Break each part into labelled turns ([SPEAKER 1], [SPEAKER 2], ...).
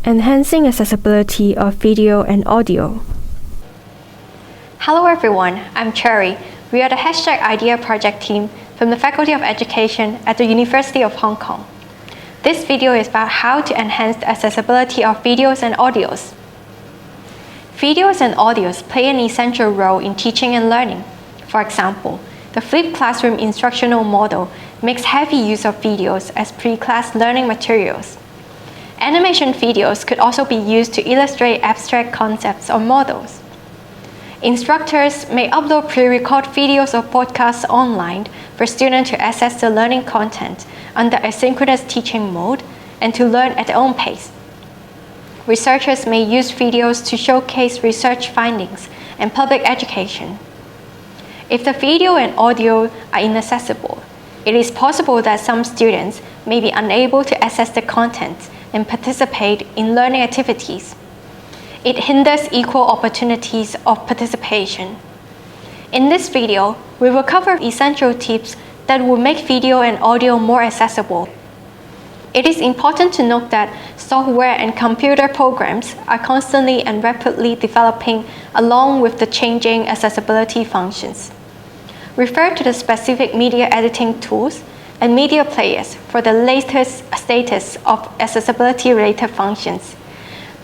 [SPEAKER 1] Enhancing accessibility of video and audio.
[SPEAKER 2] Hello everyone, I'm Cherry. We are the #IDEA project team from the Faculty of Education at the University of Hong Kong. This video is about how to enhance the accessibility of videos and audios. Videos and audios play an essential role in teaching and learning. For example, the flipped classroom instructional model makes heavy use of videos as pre-class learning materials. Animation videos could also be used to illustrate abstract concepts or models. Instructors may upload pre-recorded videos or podcasts online for students to access the learning content under asynchronous teaching mode and to learn at their own pace. Researchers may use videos to showcase research findings and public education. If the video and audio are inaccessible, it is possible that some students may be unable to access the content and participate in learning activities. It hinders equal opportunities of participation. In this video, we will cover essential tips that will make video and audio more accessible. It is important to note that software and computer programs are constantly and rapidly developing along with the changing accessibility functions. Refer to the specific media editing tools and media players for the latest status of accessibility-related functions.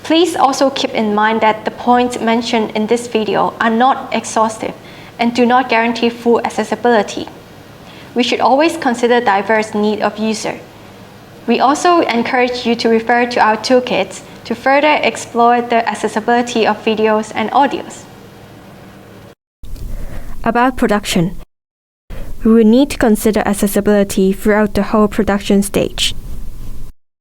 [SPEAKER 2] Please also keep in mind that the points mentioned in this video are not exhaustive and do not guarantee full accessibility. We should always consider diverse needs of user. We also encourage you to refer to our toolkits to further explore the accessibility of videos and audios.
[SPEAKER 1] About production. We will need to consider accessibility throughout the whole production stage.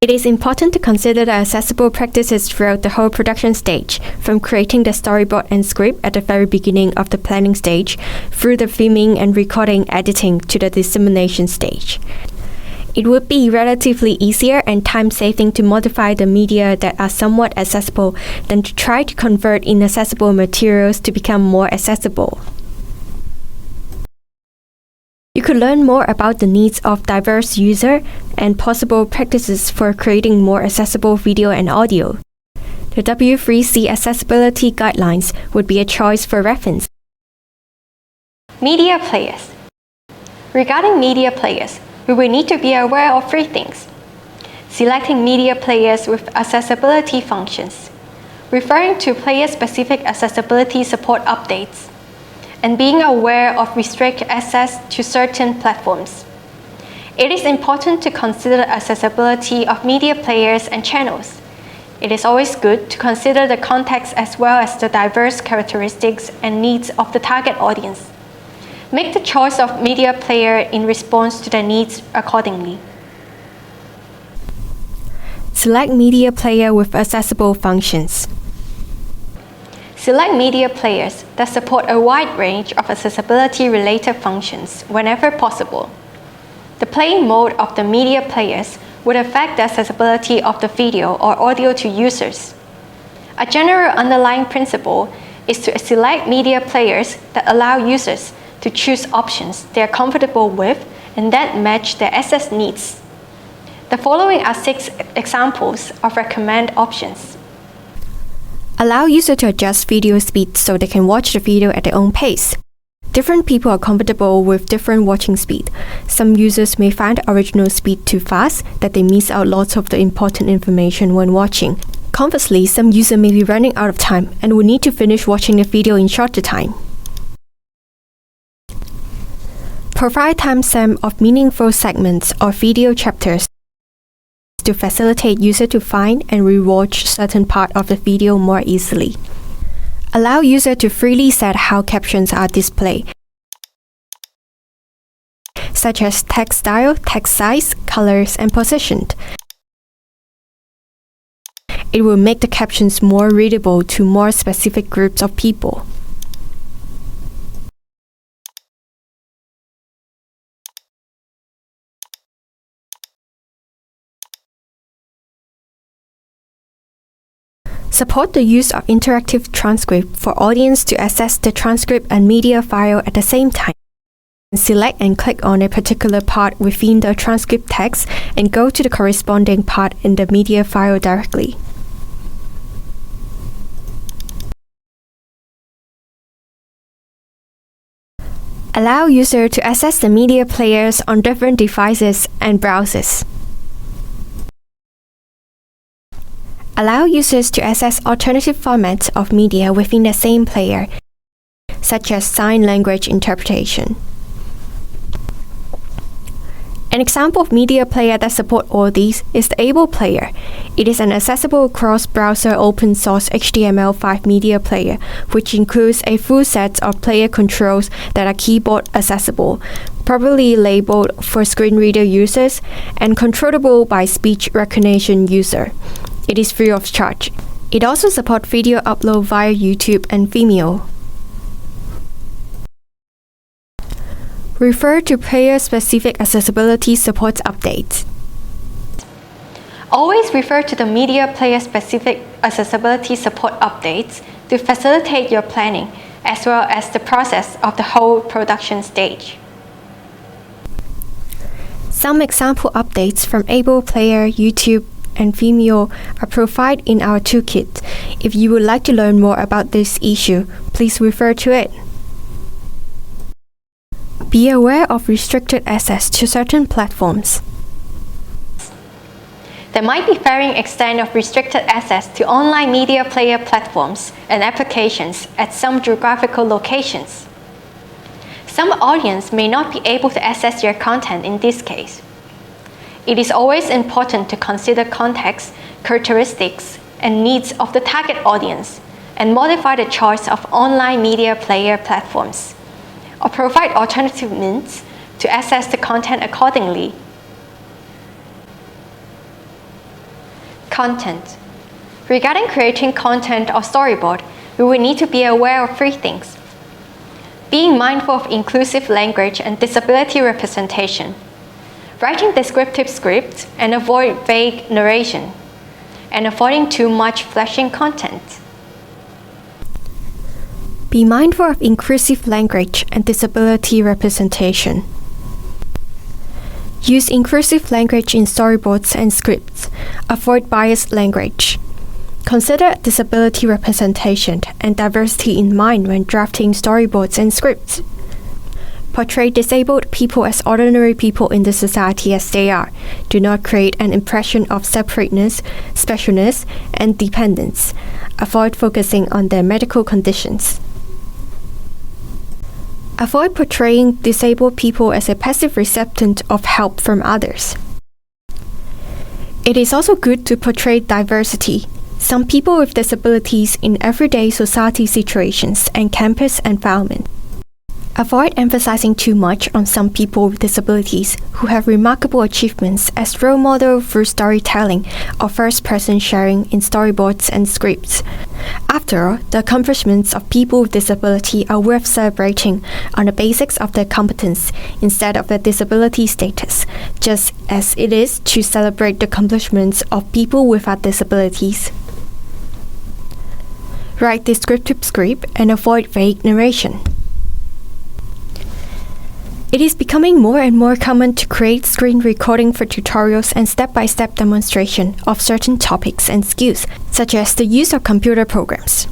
[SPEAKER 1] It is important to consider the accessible practices throughout the whole production stage, from creating the storyboard and script at the very beginning of the planning stage, through the filming and recording editing to the dissemination stage. It would be relatively easier and time-saving to modify the media that are somewhat accessible than to try to convert inaccessible materials to become more accessible. You could learn more about the needs of diverse users and possible practices for creating more accessible video and audio. The W3C Accessibility Guidelines would be a choice for reference.
[SPEAKER 2] Media players. Regarding media players, we will need to be aware of three things. Selecting media players with accessibility functions, referring to player-specific accessibility support updates, and being aware of restricted access to certain platforms. It is important to consider accessibility of media players and channels. It is always good to consider the context as well as the diverse characteristics and needs of the target audience. Make the choice of media player in response to their needs accordingly.
[SPEAKER 1] Select media player with accessible functions.
[SPEAKER 2] Select media players that support a wide range of accessibility-related functions whenever possible. The playing mode of the media players would affect the accessibility of the video or audio to users. A general underlying principle is to select media players that allow users to choose options they are comfortable with and that match their access needs. The following are 6 examples of recommended options.
[SPEAKER 1] Allow users to adjust video speed so they can watch the video at their own pace. Different people are comfortable with different watching speed. Some users may find the original speed too fast that they miss out lots of the important information when watching. Conversely, some users may be running out of time and will need to finish watching the video in shorter time. Provide timestamp of meaningful segments or video chapters to facilitate users to find and rewatch certain part of the video more easily. Allow users to freely set how captions are displayed, such as text style, text size, colors, and positioned. It will make the captions more readable to more specific groups of people. Support the use of interactive transcript for audience to access the transcript and media file at the same time. Select and click on a particular part within the transcript text and go to the corresponding part in the media file directly. Allow user to access the media players on different devices and browsers. Allow users to access alternative formats of media within the same player, such as sign language interpretation. An example of media player that support all these is the Able Player. It is an accessible cross-browser open-source HTML5 media player, which includes a full set of player controls that are keyboard accessible, properly labeled for screen reader users, and controllable by speech recognition user. It is free of charge. It also supports video upload via YouTube and Vimeo. Refer to player-specific accessibility support updates.
[SPEAKER 2] Always refer to the media player-specific accessibility support updates to facilitate your planning as well as the process of the whole production stage.
[SPEAKER 1] Some example updates from Able Player, YouTube, and Vimeo are provided in our toolkit. If you would like to learn more about this issue, please refer to it. Be aware of restricted access to certain platforms.
[SPEAKER 2] There might be varying extent of restricted access to online media player platforms and applications at some geographical locations. Some audience may not be able to access your content in this case. It is always important to consider context, characteristics, and needs of the target audience and modify the choice of online media player platforms, or provide alternative means to access the content accordingly. Content. Regarding creating content or storyboard, we will need to be aware of three things. Being mindful of inclusive language and disability representation. Writing descriptive scripts and avoid vague narration. And avoiding too much flashing content.
[SPEAKER 1] Be mindful of inclusive language and disability representation. Use inclusive language in storyboards and scripts. Avoid biased language. Consider disability representation and diversity in mind when drafting storyboards and scripts. Portray disabled people as ordinary people in the society as they are. Do not create an impression of separateness, specialness, and dependence. Avoid focusing on their medical conditions. Avoid portraying disabled people as a passive recipient of help from others. It is also good to portray diversity. Some people with disabilities in everyday society situations and campus environment. Avoid emphasizing too much on some people with disabilities who have remarkable achievements as role model through storytelling or first-person sharing in storyboards and scripts. After all, the accomplishments of people with disability are worth celebrating on the basis of their competence instead of their disability status, just as it is to celebrate the accomplishments of people without disabilities. Write descriptive script and avoid vague narration. It is becoming more and more common to create screen recording for tutorials and step-by-step demonstration of certain topics and skills, such as the use of computer programs.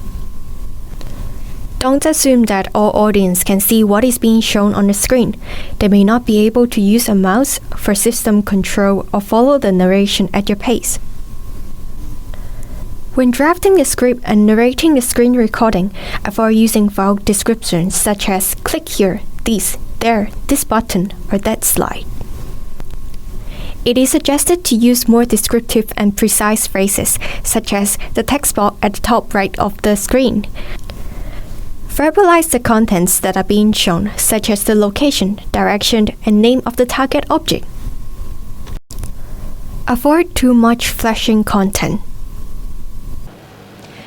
[SPEAKER 1] Don't assume that all audience can see what is being shown on the screen. They may not be able to use a mouse for system control or follow the narration at your pace. When drafting the script and narrating the screen recording, avoid using vague descriptions such as click here, this, there, this button, or that slide. It is suggested to use more descriptive and precise phrases, such as the text box at the top right of the screen. Verbalize the contents that are being shown, such as the location, direction, and name of the target object. Avoid too much flashing content.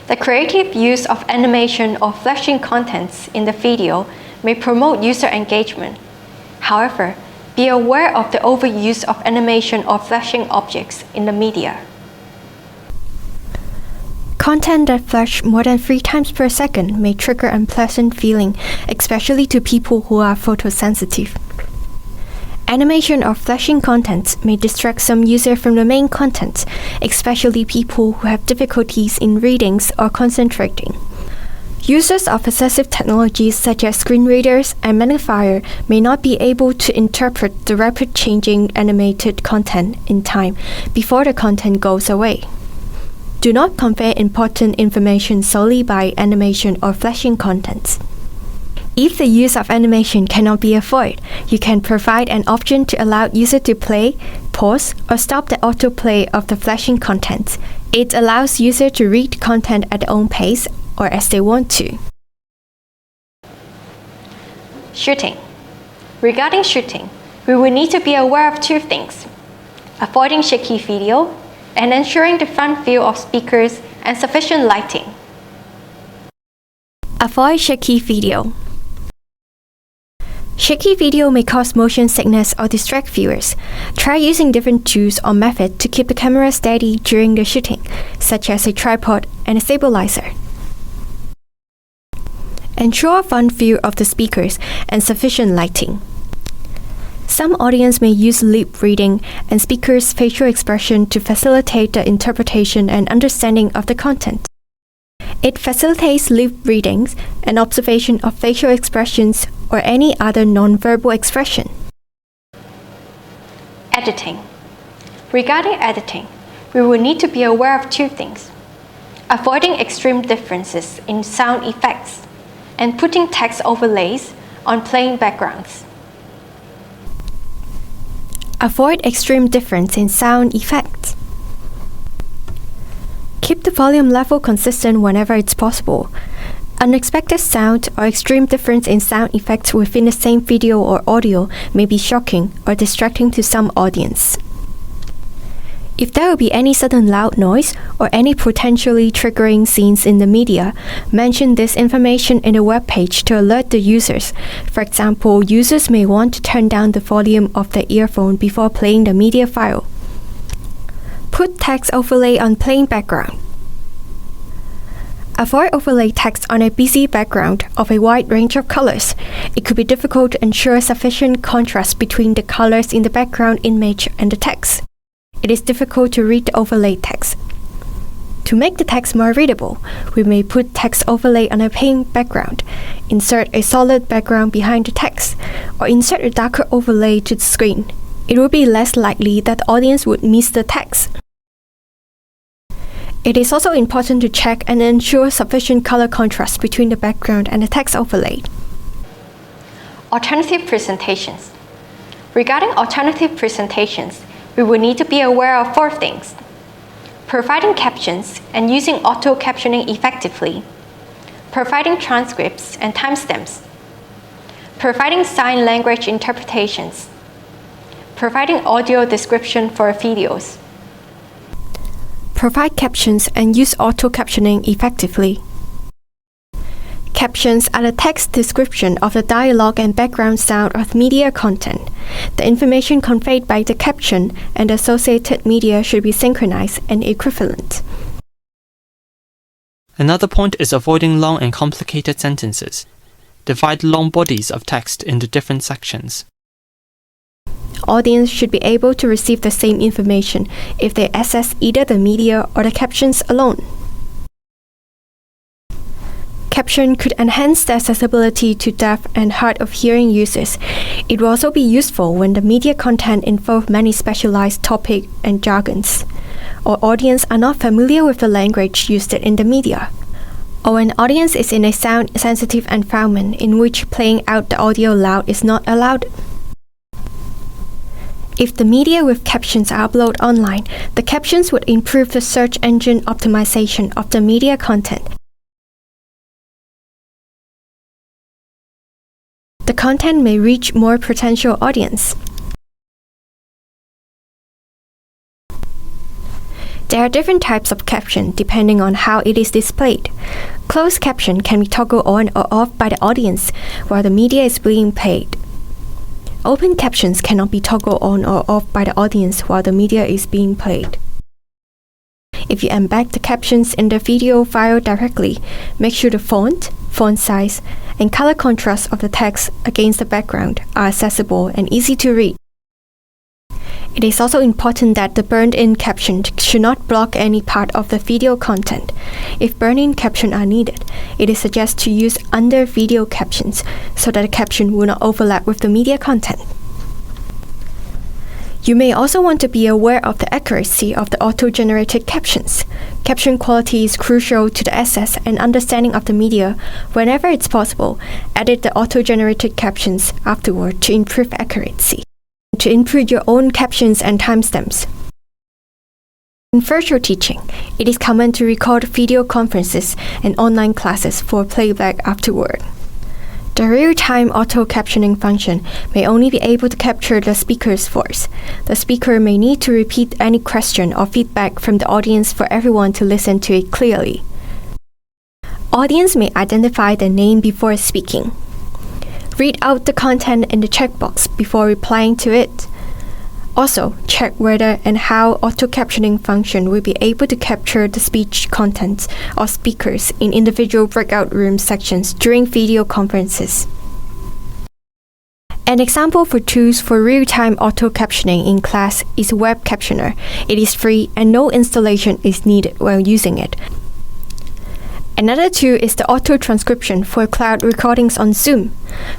[SPEAKER 2] The creative use of animation or flashing contents in the video may promote user engagement. However, be aware of the overuse of animation or flashing objects in the media.
[SPEAKER 1] Content that flash more than 3 times per second may trigger unpleasant feeling, especially to people who are photosensitive. Animation or flashing content may distract some users from the main content, especially people who have difficulties in readings or concentrating. Users of assistive technologies such as screen readers and magnifier may not be able to interpret the rapid changing animated content in time before the content goes away. Do not convey important information solely by animation or flashing contents. If the use of animation cannot be avoided, you can provide an option to allow users to play, pause, or stop the autoplay of the flashing content. It allows users to read content at their own pace or as they want to.
[SPEAKER 2] Shooting. Regarding shooting, we will need to be aware of two things: avoiding shaky video and ensuring the front view of speakers and sufficient lighting.
[SPEAKER 1] Avoid shaky video. Shaky video may cause motion sickness or distract viewers. Try using different tools or methods to keep the camera steady during the shooting, such as a tripod and a stabilizer. Ensure a front view of the speakers and sufficient lighting. Some audience may use lip reading and speakers' facial expression to facilitate the interpretation and understanding of the content. It facilitates lip readings and observation of facial expressions or any other non-verbal expression.
[SPEAKER 2] Editing. Regarding editing, we will need to be aware of two things: avoiding extreme differences in sound effects and putting text overlays on plain backgrounds.
[SPEAKER 1] Avoid extreme difference in sound effects. Keep the volume level consistent whenever it's possible. Unexpected sound or extreme difference in sound effects within the same video or audio may be shocking or distracting to some audience. If there will be any sudden loud noise or any potentially triggering scenes in the media, mention this information in the web page to alert the users. For example, users may want to turn down the volume of the earphone before playing the media file. Put text overlay on plain background. Avoid overlay text on a busy background of a wide range of colors. It could be difficult to ensure sufficient contrast between the colors in the background image and the text. It is difficult to read the overlay text. To make the text more readable, we may put text overlay on a plain background, insert a solid background behind the text, or insert a darker overlay to the screen. It will be less likely that the audience would miss the text. It is also important to check and ensure sufficient color contrast between the background and the text overlay.
[SPEAKER 2] Alternative presentations. Regarding alternative presentations, we will need to be aware of four things: providing captions and using auto captioning effectively, providing transcripts and timestamps, providing sign language interpretations, providing audio description for videos.
[SPEAKER 1] Provide captions and use auto captioning effectively. Captions are the text description of the dialogue and background sound of media content. The information conveyed by the caption and the associated media should be synchronized and equivalent.
[SPEAKER 3] Another point is avoiding long and complicated sentences. Divide long bodies of text into different sections.
[SPEAKER 1] Audience should be able to receive the same information if they access either the media or the captions alone. Caption could enhance the accessibility to deaf and hard of hearing users. It will also be useful when the media content involves many specialized topics and jargons, or audience are not familiar with the language used in the media, or an audience is in a sound-sensitive environment in which playing out the audio loud is not allowed. If the media with captions are uploaded online, the captions would improve the search engine optimization of the media content. The content may reach more potential audience. There are different types of caption depending on how it is displayed. Closed caption can be toggled on or off by the audience while the media is being played. Open captions cannot be toggled on or off by the audience while the media is being played. If you embed the captions in the video file directly, make sure the font size, and color contrast of the text against the background are accessible and easy to read. It is also important that the burned-in caption should not block any part of the video content. If burned-in captions are needed, it is suggested to use under video captions so that the caption will not overlap with the media content. You may also want to be aware of the accuracy of the auto-generated captions. Caption quality is crucial to the access and understanding of the media. Whenever it's possible, edit the auto-generated captions afterward to improve accuracy. To input your own captions and timestamps. In virtual teaching, it is common to record video conferences and online classes for playback afterward. The real-time auto-captioning function may only be able to capture the speaker's voice. The speaker may need to repeat any question or feedback from the audience for everyone to listen to it clearly. Audience may identify the name before speaking. Read out the content in the checkbox before replying to it. Also, check whether and how auto-captioning function will be able to capture the speech contents of speakers in individual breakout room sections during video conferences. An example for tools for real-time auto-captioning in class is Web Captioner. It is free and no installation is needed while using it. Another tool is the auto-transcription for cloud recordings on Zoom.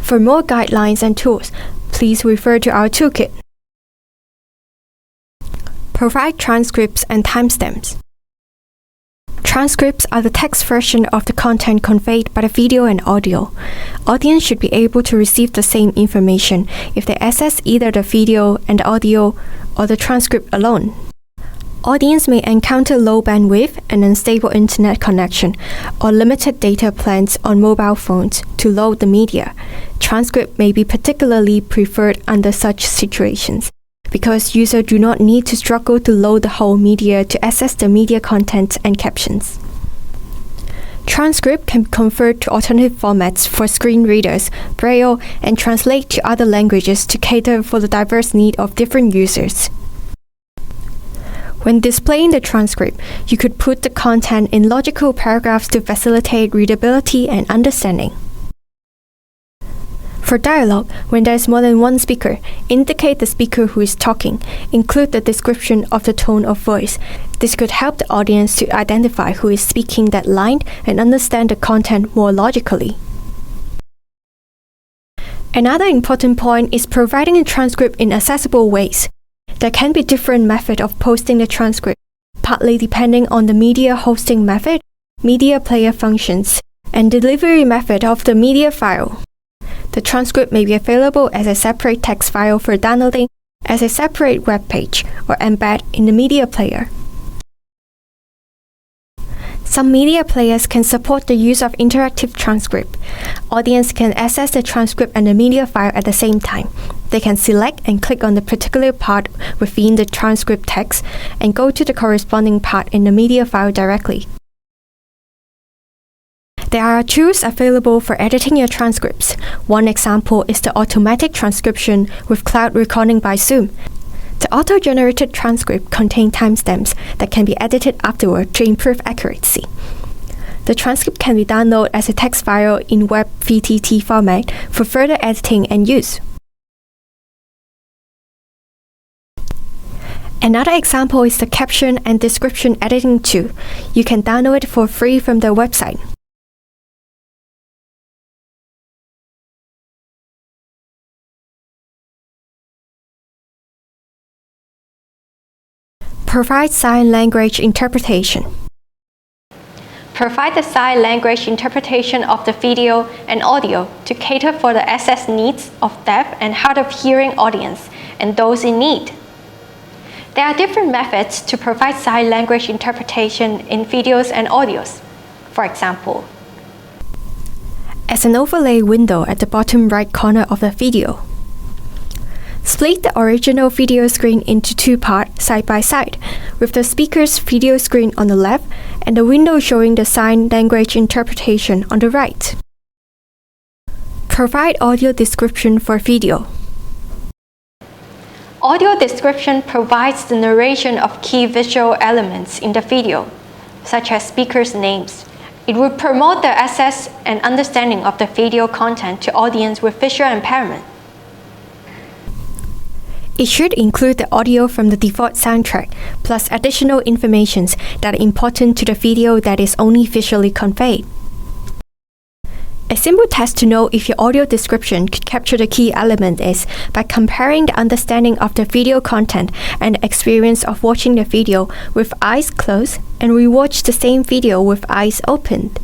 [SPEAKER 1] For more guidelines and tools, please refer to our toolkit. Provide transcripts and timestamps. Transcripts are the text version of the content conveyed by the video and audio. Audience should be able to receive the same information if they access either the video and audio or the transcript alone. Audience may encounter low bandwidth and unstable internet connection or limited data plans on mobile phones to load the media. Transcript may be particularly preferred under such situations, because users do not need to struggle to load the whole media to access the media content and captions. Transcript can be converted to alternative formats for screen readers, Braille, and translate to other languages to cater for the diverse needs of different users. When displaying the transcript, you could put the content in logical paragraphs to facilitate readability and understanding. For dialogue, when there is more than one speaker, indicate the speaker who is talking. Include the description of the tone of voice. This could help the audience to identify who is speaking that line and understand the content more logically. Another important point is providing a transcript in accessible ways. There can be different methods of posting the transcript, partly depending on the media hosting method, media player functions, and delivery method of the media file. The transcript may be available as a separate text file for downloading, as a separate web page, or embed in the media player. Some media players can support the use of interactive transcript. Audience can access the transcript and the media file at the same time. They can select and click on the particular part within the transcript text and go to the corresponding part in the media file directly. There are tools available for editing your transcripts. One example is the automatic transcription with cloud recording by Zoom. The auto-generated transcript contains timestamps that can be edited afterward to improve accuracy. The transcript can be downloaded as a text file in Web VTT format for further editing and use. Another example is the caption and description editing tool. You can download it for free from their website. Provide sign language interpretation.
[SPEAKER 2] Provide the sign language interpretation of the video and audio to cater for the access needs of deaf and hard of hearing audience and those in need. There are different methods to provide sign language interpretation in videos and audios. For example,
[SPEAKER 1] as an overlay window at the bottom right corner of the video. Split the original video screen into two parts side by side, with the speaker's video screen on the left and the window showing the sign language interpretation on the right. Provide audio description for video.
[SPEAKER 2] Audio description provides the narration of key visual elements in the video, such as speakers' names. It will promote the access and understanding of the video content to audience with visual impairment.
[SPEAKER 1] It should include the audio from the default soundtrack, plus additional informations that are important to the video that is only visually conveyed. A simple test to know if your audio description could capture the key element is by comparing the understanding of the video content and the experience of watching the video with eyes closed and rewatch the same video with eyes opened.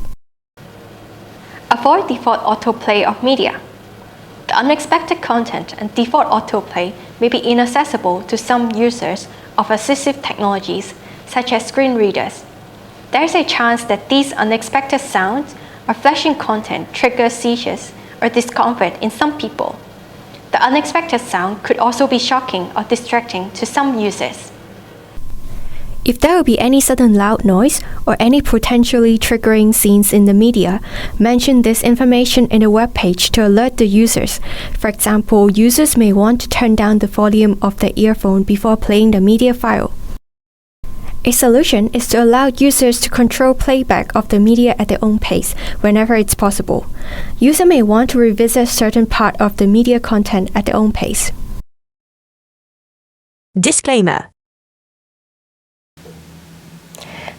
[SPEAKER 2] Avoid default autoplay of media. The unexpected content and default autoplay may be inaccessible to some users of assistive technologies, such as screen readers. There is a chance that these unexpected sounds or flashing content triggers seizures or discomfort in some people. The unexpected sound could also be shocking or distracting to some users.
[SPEAKER 1] If there will be any sudden loud noise or any potentially triggering scenes in the media, mention this information in the web page to alert the users. For example, users may want to turn down the volume of the earphone before playing the media file. A solution is to allow users to control playback of the media at their own pace whenever it's possible. User may want to revisit certain part of the media content at their own pace.
[SPEAKER 4] Disclaimer.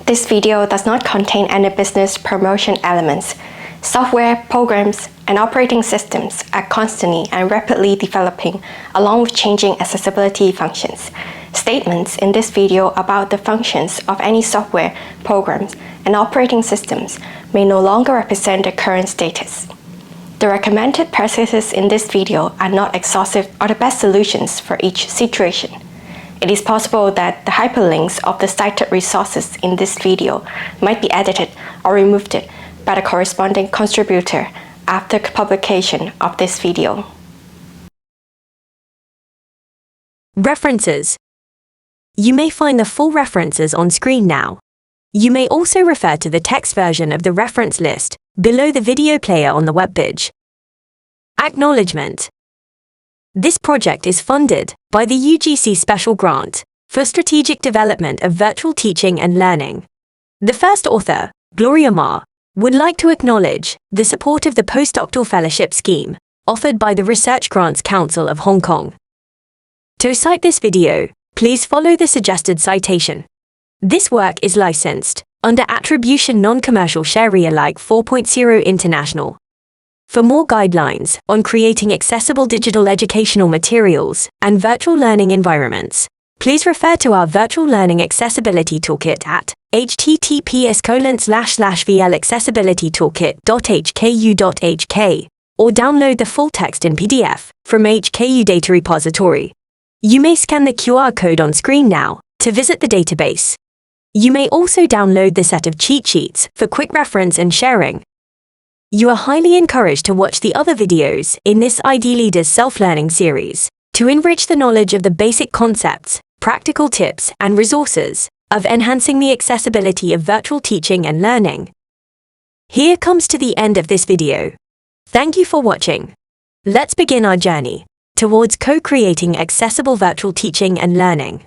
[SPEAKER 2] This video does not contain any business promotion elements. Software, programs, and operating systems are constantly and rapidly developing along with changing accessibility functions. Statements in this video about the functions of any software, programs, and operating systems may no longer represent the current status. The recommended practices in this video are not exhaustive or the best solutions for each situation. It is possible that the hyperlinks of the cited resources in this video might be edited or removed by the corresponding contributor after publication of this video.
[SPEAKER 4] References. You may find the full references on screen now. You may also refer to the text version of the reference list below the video player on the webpage. Acknowledgement. This project is funded by the UGC Special Grant for Strategic Development of Virtual Teaching and Learning. The first author, Gloria Ma, would like to acknowledge the support of the postdoctoral fellowship scheme offered by the Research Grants Council of Hong Kong. To cite this video, please follow the suggested citation. This work is licensed under Attribution Non-Commercial Sharia Alike 4.0 International. For more guidelines on creating accessible digital educational materials and virtual learning environments, please refer to our Virtual Learning Accessibility Toolkit at https://vlaccessibilitytoolkit.hku.hk or download the full text in PDF from HKU Data Repository. You may scan the QR code on screen now to visit the database. You may also download the set of cheat sheets for quick reference and sharing. You are highly encouraged to watch the other videos in this ID Leaders Self-Learning series to enrich the knowledge of the basic concepts, practical tips, and resources of enhancing the accessibility of virtual teaching and learning. Here comes to the end of this video. Thank you for watching. Let's begin our journey towards co-creating accessible virtual teaching and learning.